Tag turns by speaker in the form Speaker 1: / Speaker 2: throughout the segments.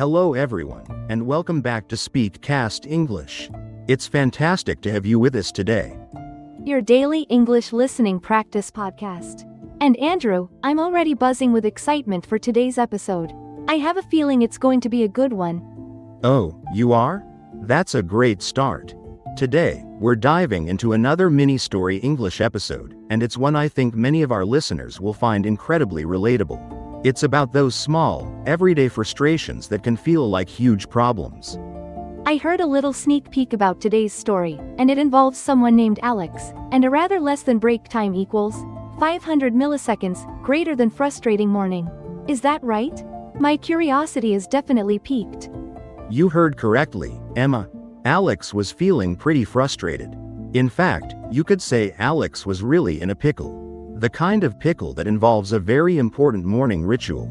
Speaker 1: Hello everyone, and welcome back to SpeakCast English. It's fantastic to have you with us today.
Speaker 2: Your daily English listening practice podcast. And Andrew, I'm already buzzing with excitement for today's episode. I have a feeling it's going to be a good one.
Speaker 1: Oh, you are? That's a great start. Today, we're diving into another mini-story English episode, and it's one I think many of our listeners will find incredibly relatable. It's about those small, everyday frustrations that can feel like huge problems.
Speaker 2: I heard a little sneak peek about today's story, and it involves someone named Alex, and a rather less than break time equals 500 milliseconds greater than frustrating morning. Is that right? My curiosity is definitely piqued.
Speaker 1: You heard correctly, Emma. Alex was feeling pretty frustrated. In fact, you could say Alex was really in a pickle. The kind of pickle that involves a very important morning ritual.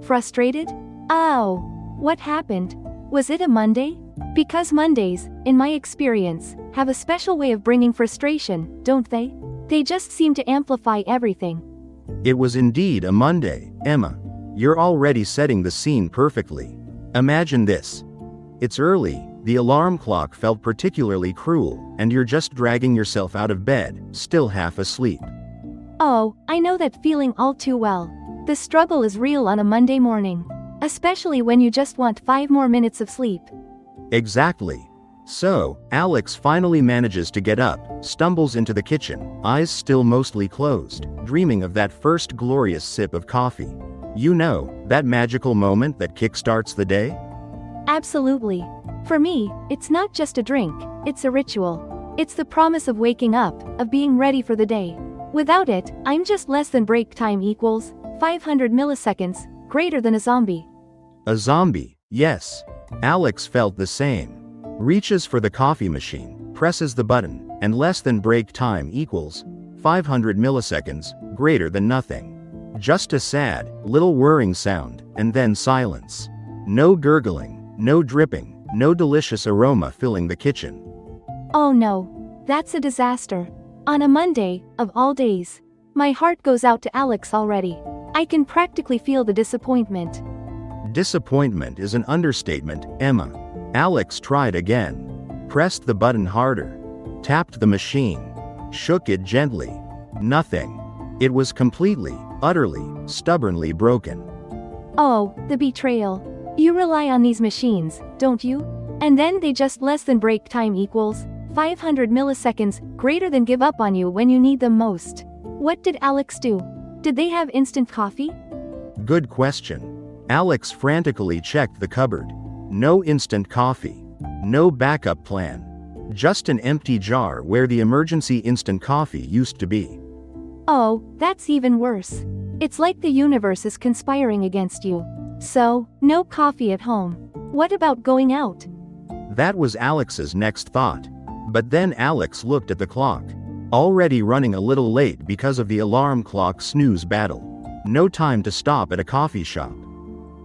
Speaker 2: Frustrated? Oh, what happened? Was it a Monday? Because Mondays, in my experience, have a special way of bringing frustration, don't they? They just seem to amplify everything.
Speaker 1: It was indeed a Monday, Emma. You're already setting the scene perfectly. Imagine this. It's early, the alarm clock felt particularly cruel, and you're just dragging yourself out of bed, still half asleep.
Speaker 2: Oh, I know that feeling all too well. The struggle is real on a Monday morning. Especially when you just want 5 more minutes of sleep.
Speaker 1: Exactly. So, Alex finally manages to get up, stumbles into the kitchen, eyes still mostly closed, dreaming of that first glorious sip of coffee. You know, that magical moment that kickstarts the day?
Speaker 2: Absolutely. For me, it's not just a drink, it's a ritual. It's the promise of waking up, of being ready for the day. Without it, I'm just less than break time equals 500 milliseconds, greater than a zombie.
Speaker 1: A zombie, yes. Alex felt the same. Reaches for the coffee machine, presses the button, and less than break time equals 500 milliseconds, greater than nothing. Just a sad, little whirring sound, and then silence. No gurgling, no dripping, no delicious aroma filling the kitchen.
Speaker 2: Oh no, that's a disaster. On a Monday, of all days. My heart goes out to Alex already. I can practically feel the disappointment.
Speaker 1: Disappointment is an understatement, Emma. Alex tried again. Pressed the button harder. Tapped the machine. Shook it gently. Nothing. It was completely, utterly, stubbornly broken.
Speaker 2: Oh, the betrayal. You rely on these machines, don't you? And then they just less than break time equals 500 milliseconds, greater than give up on you when you need them most. What did Alex do? Did they have instant coffee?
Speaker 1: Good question. Alex frantically checked the cupboard. No instant coffee. No backup plan. Just an empty jar where the emergency instant coffee used to be.
Speaker 2: Oh, that's even worse. It's like the universe is conspiring against you. So, no coffee at home. What about going out?
Speaker 1: That was Alex's next thought. But then Alex looked at the clock. Already running a little late because of the alarm clock snooze battle. No time to stop at a coffee shop.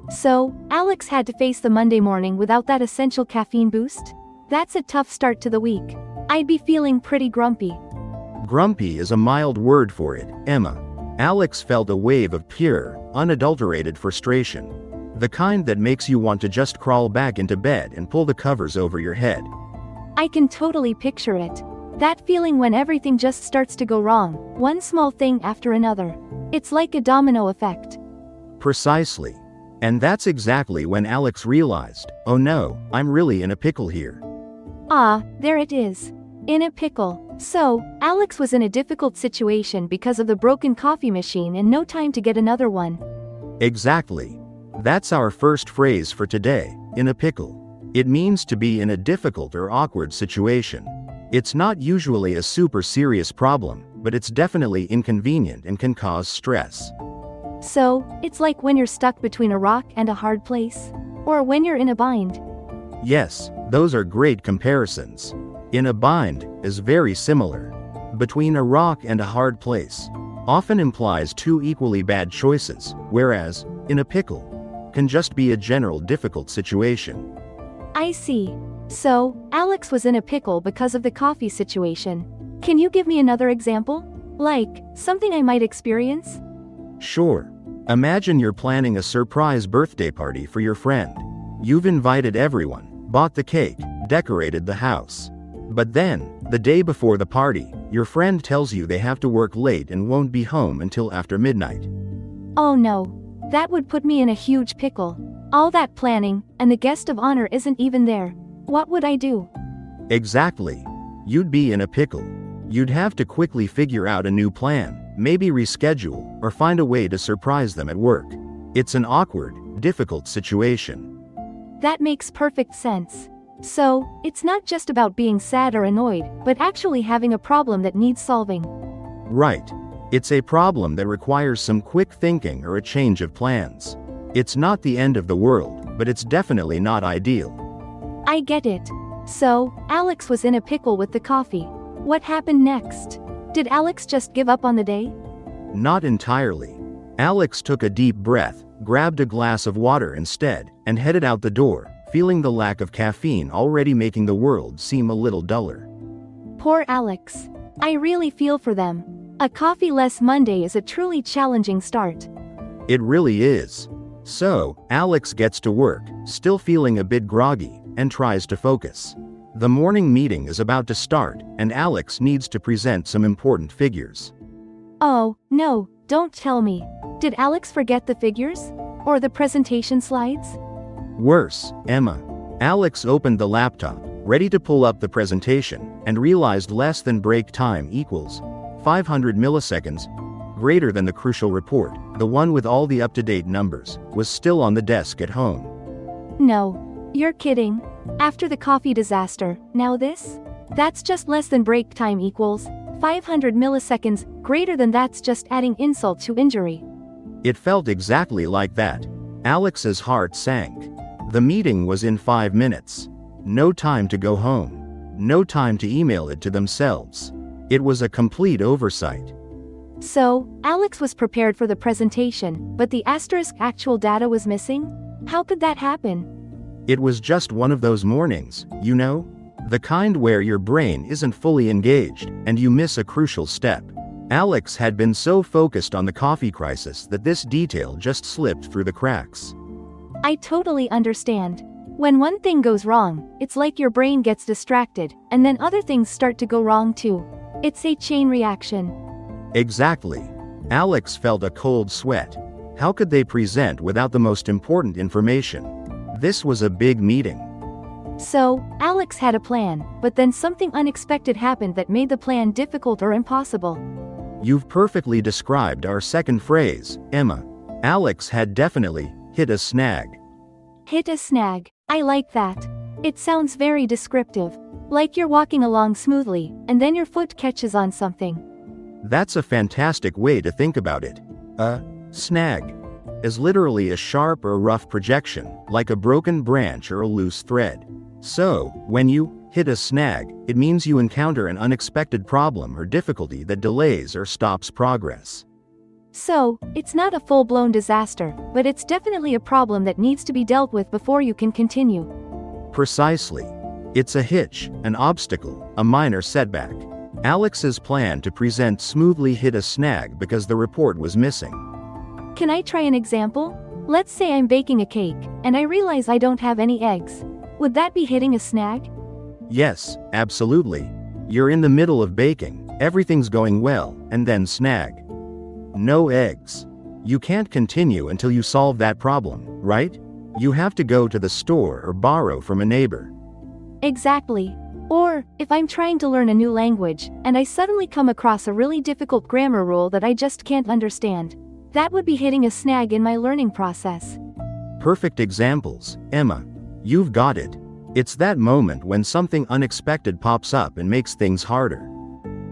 Speaker 2: So, Alex had to face the Monday morning without that essential caffeine boost? That's a tough start to the week. I'd be feeling pretty grumpy.
Speaker 1: Grumpy is a mild word for it, Emma. Alex felt a wave of pure, unadulterated frustration. The kind that makes you want to just crawl back into bed and pull the covers over your head.
Speaker 2: I can totally picture it. That feeling when everything just starts to go wrong, one small thing after another. It's like a domino effect.
Speaker 1: Precisely. And that's exactly when Alex realized, oh no, I'm really in a pickle here.
Speaker 2: Ah, there it is. In a pickle. So, Alex was in a difficult situation because of the broken coffee machine and no time to get another one.
Speaker 1: Exactly. That's our first phrase for today, in a pickle. It means to be in a difficult or awkward situation. It's not usually a super serious problem, but it's definitely inconvenient and can cause stress.
Speaker 2: So, it's like when you're stuck between a rock and a hard place? Or when you're in a bind?
Speaker 1: Yes, those are great comparisons. In a bind is very similar. Between a rock and a hard place often implies two equally bad choices, whereas, in a pickle, can just be a general difficult situation.
Speaker 2: I see. So, Alex was in a pickle because of the coffee situation. Can you give me another example? Like, something I might experience?
Speaker 1: Sure. Imagine you're planning a surprise birthday party for your friend. You've invited everyone, bought the cake, decorated the house. But then, the day before the party, your friend tells you they have to work late and won't be home until after midnight.
Speaker 2: Oh no. That would put me in a huge pickle. All that planning, and the guest of honor isn't even there. What would I do?
Speaker 1: Exactly. You'd be in a pickle. You'd have to quickly figure out a new plan, maybe reschedule, or find a way to surprise them at work. It's an awkward, difficult situation.
Speaker 2: That makes perfect sense. So, it's not just about being sad or annoyed, but actually having a problem that needs solving.
Speaker 1: Right. It's a problem that requires some quick thinking or a change of plans. It's not the end of the world, but it's definitely not ideal.
Speaker 2: I get it. So, Alex was in a pickle with the coffee. What happened next? Did Alex just give up on the day?
Speaker 1: Not entirely. Alex took a deep breath, grabbed a glass of water instead, and headed out the door, feeling the lack of caffeine already making the world seem a little duller.
Speaker 2: Poor Alex. I really feel for them. A coffee-less Monday is a truly challenging start.
Speaker 1: It really is. So, Alex gets to work, still feeling a bit groggy, and tries to focus. The morning meeting is about to start, and Alex needs to present some important figures.
Speaker 2: Oh, no, don't tell me. Did Alex forget the figures? Or the presentation slides?
Speaker 1: Worse, Emma. Alex opened the laptop, ready to pull up the presentation, and realized less than break time equals 500 milliseconds, greater than the crucial report, the one with all the up-to-date numbers, was still on the desk at home.
Speaker 2: No. You're kidding. After the coffee disaster, now this? That's just less than break time equals 500 milliseconds, greater than that's just adding insult to injury.
Speaker 1: It felt exactly like that. Alex's heart sank. The meeting was in 5 minutes. No time to go home. No time to email it to themselves. It was a complete oversight.
Speaker 2: So, Alex was prepared for the presentation, but the asterisk actual data was missing? How could that happen?
Speaker 1: It was just one of those mornings, you know? The kind where your brain isn't fully engaged, and you miss a crucial step. Alex had been so focused on the coffee crisis that this detail just slipped through the cracks.
Speaker 2: I totally understand. When one thing goes wrong, it's like your brain gets distracted, and then other things start to go wrong too. It's a chain reaction.
Speaker 1: Exactly. Alex felt a cold sweat. How could they present without the most important information? This was a big meeting.
Speaker 2: So, Alex had a plan, but then something unexpected happened that made the plan difficult or impossible.
Speaker 1: You've perfectly described our second phrase, Emma. Alex had definitely hit a snag.
Speaker 2: Hit a snag. I like that. It sounds very descriptive. Like you're walking along smoothly, and then your foot catches on something.
Speaker 1: That's a fantastic way to think about it. A snag is literally a sharp or rough projection, like a broken branch or a loose thread. So, when you hit a snag, it means you encounter an unexpected problem or difficulty that delays or stops progress.
Speaker 2: So, it's not a full-blown disaster, but it's definitely a problem that needs to be dealt with before you can continue.
Speaker 1: Precisely. It's a hitch, an obstacle, a minor setback. Alex's plan to present smoothly hit a snag because the report was missing.
Speaker 2: Can I try an example? Let's say I'm baking a cake, and I realize I don't have any eggs. Would that be hitting a snag?
Speaker 1: Yes, absolutely. You're in the middle of baking, everything's going well, and then snag. No eggs. You can't continue until you solve that problem, right? You have to go to the store or borrow from a neighbor.
Speaker 2: Exactly. Or, if I'm trying to learn a new language, and I suddenly come across a really difficult grammar rule that I just can't understand, that would be hitting a snag in my learning process.
Speaker 1: Perfect examples, Emma. You've got it. It's that moment when something unexpected pops up and makes things harder.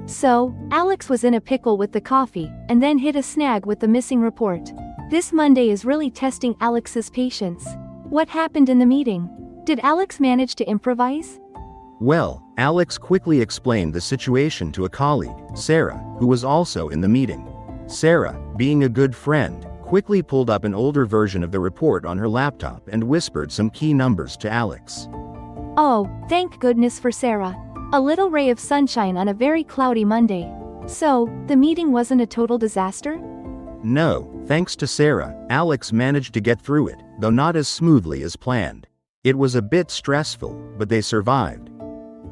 Speaker 2: So, Alex was in a pickle with the coffee, and then hit a snag with the missing report. This Monday is really testing Alex's patience. What happened in the meeting? Did Alex manage to improvise?
Speaker 1: Well, Alex quickly explained the situation to a colleague, Sarah, who was also in the meeting. Sarah, being a good friend, quickly pulled up an older version of the report on her laptop and whispered some key numbers to Alex.
Speaker 2: Oh, thank goodness for Sarah. A little ray of sunshine on a very cloudy Monday. So, the meeting wasn't a total disaster?
Speaker 1: No, thanks to Sarah, Alex managed to get through it, though not as smoothly as planned. It was a bit stressful, but they survived.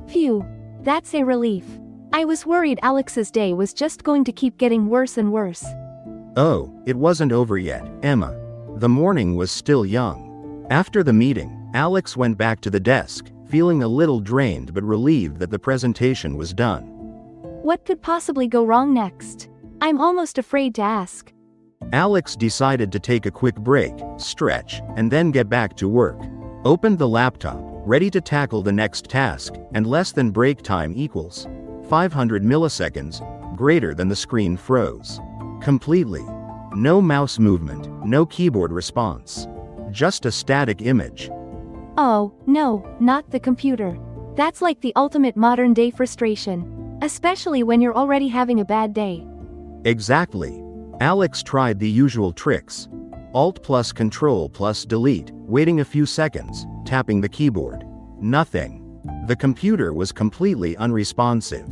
Speaker 2: Phew, that's a relief. I was worried Alex's day was just going to keep getting worse and worse.
Speaker 1: Oh, it wasn't over yet, Emma. The morning was still young. After the meeting, Alex went back to the desk, feeling a little drained but relieved that the presentation was done.
Speaker 2: What could possibly go wrong next? I'm almost afraid to ask.
Speaker 1: Alex decided to take a quick break, stretch, and then get back to work. Opened the laptop, ready to tackle the next task, and less than break time equals 500 milliseconds, greater than the screen froze. Completely. No mouse movement, no keyboard response. Just a static image.
Speaker 2: Oh, no, not the computer. That's like the ultimate modern-day frustration. Especially when you're already having a bad day.
Speaker 1: Exactly. Alex tried the usual tricks. Alt plus Control plus Delete, waiting a few seconds, tapping the keyboard. Nothing. The computer was completely unresponsive.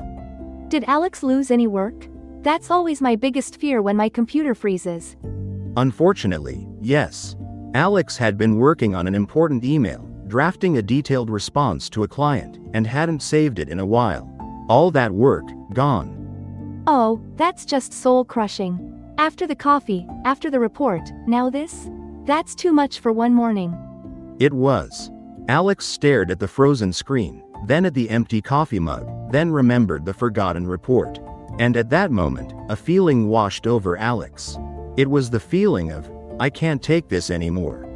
Speaker 2: Did Alex lose any work? That's always my biggest fear when my computer freezes.
Speaker 1: Unfortunately, yes. Alex had been working on an important email, drafting a detailed response to a client, and hadn't saved it in a while. All that work, gone.
Speaker 2: Oh, that's just soul-crushing. After the coffee, after the report, now this? That's too much for one morning.
Speaker 1: It was. Alex stared at the frozen screen, then at the empty coffee mug, then remembered the forgotten report. And at that moment, a feeling washed over Alex. It was the feeling of, I can't take this anymore.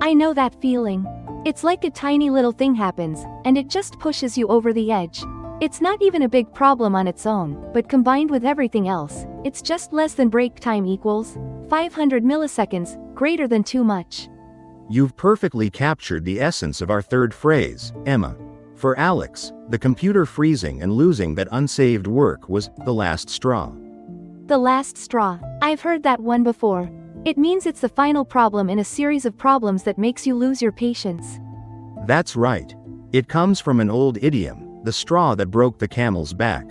Speaker 2: I know that feeling. It's like a tiny little thing happens, and it just pushes you over the edge. It's not even a big problem on its own, but combined with everything else, it's just less than break time equals 500 milliseconds, greater than too much.
Speaker 1: You've perfectly captured the essence of our third phrase, Emma. For Alex, the computer freezing and losing that unsaved work was the last straw.
Speaker 2: The last straw. I've heard that one before. It means it's the final problem in a series of problems that makes you lose your patience.
Speaker 1: That's right. It comes from an old idiom, the straw that broke the camel's back.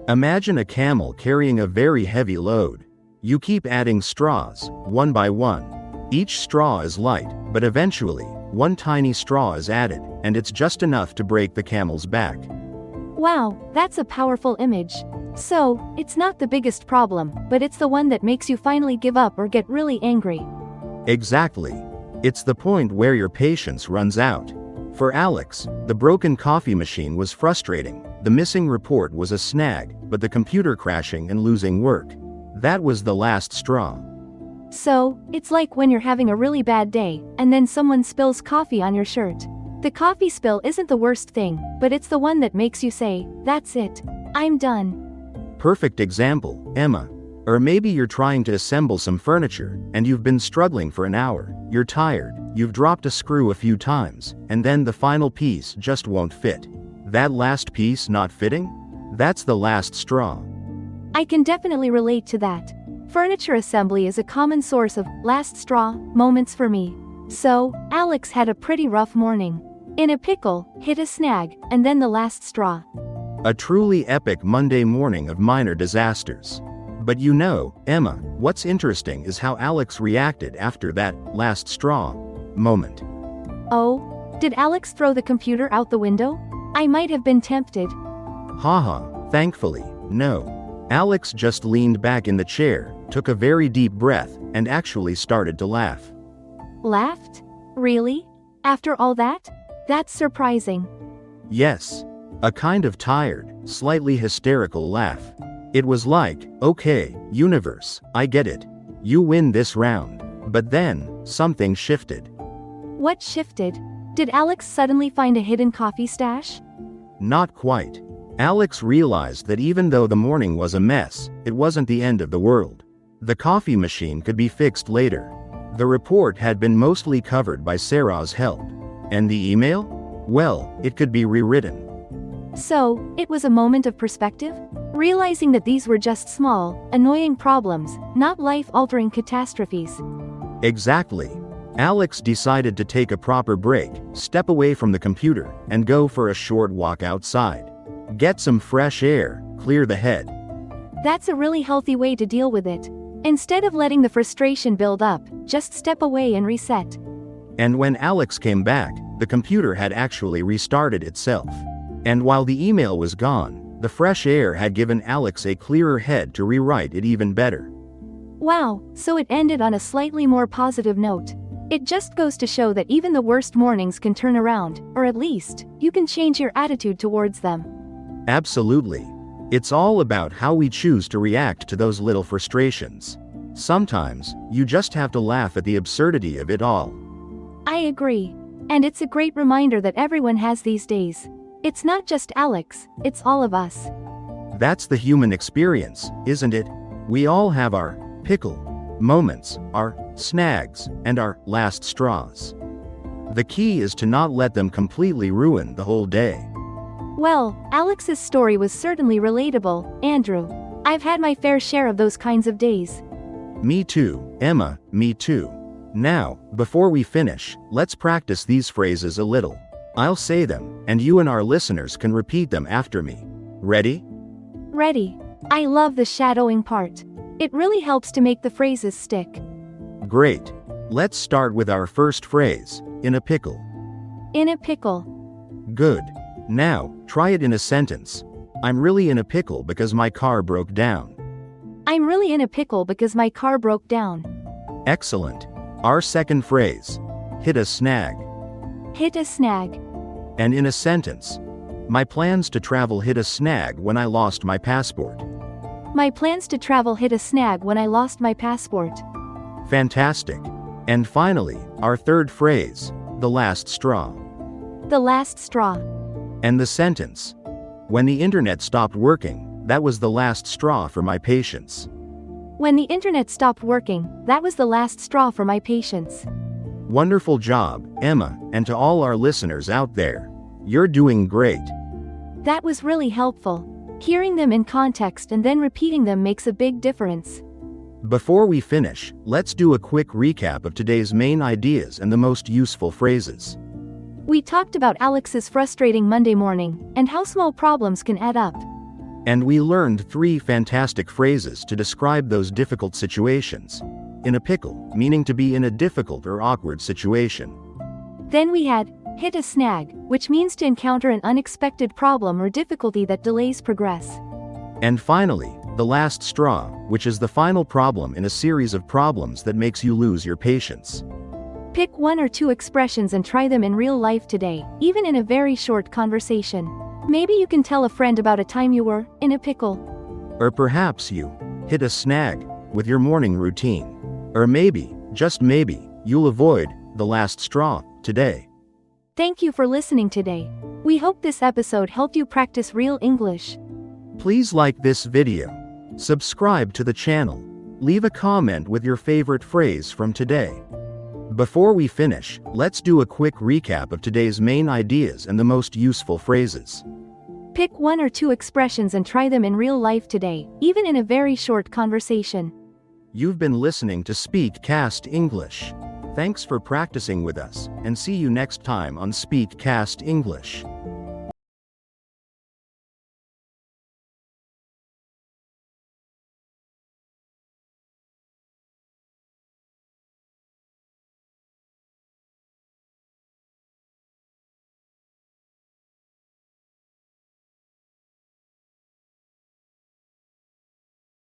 Speaker 1: Imagine a camel carrying a very heavy load. You keep adding straws, one by one. Each straw is light, but eventually, one tiny straw is added, and it's just enough to break the camel's back.
Speaker 2: Wow, that's a powerful image. So, it's not the biggest problem, but it's the one that makes you finally give up or get really angry.
Speaker 1: Exactly. It's the point where your patience runs out. For Alex, the broken coffee machine was frustrating, the missing report was a snag, but the computer crashing and losing work. That was the last straw.
Speaker 2: So, it's like when you're having a really bad day, and then someone spills coffee on your shirt. The coffee spill isn't the worst thing, but it's the one that makes you say, that's it. I'm done.
Speaker 1: Perfect example, Emma. Or maybe you're trying to assemble some furniture, and you've been struggling for an hour, you're tired, you've dropped a screw a few times, and then the final piece just won't fit. That last piece not fitting? That's the last straw.
Speaker 2: I can definitely relate to that. Furniture assembly is a common source of last straw moments for me. So, Alex had a pretty rough morning. In a pickle, hit a snag, and then the last straw.
Speaker 1: A truly epic Monday morning of minor disasters. But you know, Emma, what's interesting is how Alex reacted after that last straw moment.
Speaker 2: Oh, did Alex throw the computer out the window? I might have been tempted.
Speaker 1: Haha, thankfully, no. Alex just leaned back in the chair, took a very deep breath, and actually started to laugh.
Speaker 2: Laughed? Really? After all that? That's surprising.
Speaker 1: Yes. A kind of tired, slightly hysterical laugh. It was like, okay, universe, I get it. You win this round. But then, something shifted.
Speaker 2: What shifted? Did Alex suddenly find a hidden coffee stash?
Speaker 1: Not quite. Alex realized that even though the morning was a mess, it wasn't the end of the world. The coffee machine could be fixed later. The report had been mostly covered by Sarah's help. And the email? Well, it could be rewritten.
Speaker 2: So, it was a moment of perspective? Realizing that these were just small, annoying problems, not life-altering catastrophes.
Speaker 1: Exactly. Alex decided to take a proper break, step away from the computer, and go for a short walk outside. Get some fresh air, clear the head.
Speaker 2: That's a really healthy way to deal with it. Instead of letting the frustration build up, just step away and reset.
Speaker 1: And when Alex came back, the computer had actually restarted itself. And while the email was gone, the fresh air had given Alex a clearer head to rewrite it even better.
Speaker 2: Wow, so it ended on a slightly more positive note. It just goes to show that even the worst mornings can turn around, or at least, you can change your attitude towards them.
Speaker 1: Absolutely. It's all about how we choose to react to those little frustrations. Sometimes, you just have to laugh at the absurdity of it all.
Speaker 2: I agree. And it's a great reminder that everyone has these days. It's not just Alex, it's all of us.
Speaker 1: That's the human experience, isn't it? We all have our pickle moments, our snags, and our last straws. The key is to not let them completely ruin the whole day.
Speaker 2: Well, Alex's story was certainly relatable, Andrew. I've had my fair share of those kinds of days.
Speaker 1: Me too, Emma, me too. Now, before we finish, let's practice these phrases a little. I'll say them, and you and our listeners can repeat them after me. Ready?
Speaker 2: Ready. I love the shadowing part. It really helps to make the phrases stick.
Speaker 1: Great. Let's start with our first phrase, in a pickle.
Speaker 2: In a pickle.
Speaker 1: Good. Now, try it in a sentence. I'm really in a pickle because my car broke down.
Speaker 2: I'm really in a pickle because my car broke down.
Speaker 1: Excellent. Our second phrase, hit a snag.
Speaker 2: Hit a snag.
Speaker 1: And in a sentence, my plans to travel hit a snag when I lost my passport.
Speaker 2: My plans to travel hit a snag when I lost my passport.
Speaker 1: Fantastic. And finally, our third phrase, the last straw.
Speaker 2: The last straw.
Speaker 1: And the sentence, when the internet stopped working, that was the last straw for my patience.
Speaker 2: When the internet stopped working, that was the last straw for my patience.
Speaker 1: Wonderful job, Emma, and to all our listeners out there. You're doing great.
Speaker 2: That was really helpful. Hearing them in context and then repeating them makes a big difference.
Speaker 1: Before we finish, let's do a quick recap of today's main ideas and the most useful phrases.
Speaker 2: We talked about Alex's frustrating Monday morning, and how small problems can add up.
Speaker 1: And we learned 3 fantastic phrases to describe those difficult situations. In a pickle, meaning to be in a difficult or awkward situation.
Speaker 2: Then we had hit a snag, which means to encounter an unexpected problem or difficulty that delays progress.
Speaker 1: And finally, the last straw, which is the final problem in a series of problems that makes you lose your patience.
Speaker 2: Pick 1 or 2 expressions and try them in real life today, even in a very short conversation. Maybe you can tell a friend about a time you were in a pickle.
Speaker 1: Or perhaps you hit a snag with your morning routine. Or maybe, just maybe, you'll avoid the last straw today.
Speaker 2: Thank you for listening today. We hope this episode helped you practice real English.
Speaker 1: Please like this video. Subscribe to the channel. Leave a comment with your favorite phrase from today. Before we finish, let's do a quick recap of today's main ideas and the most useful phrases.
Speaker 2: Pick 1 or 2 expressions and try them in real life today, even in a very short conversation.
Speaker 1: You've been listening to SpeakCast English. Thanks for practicing with us, and see you next time on SpeakCast English.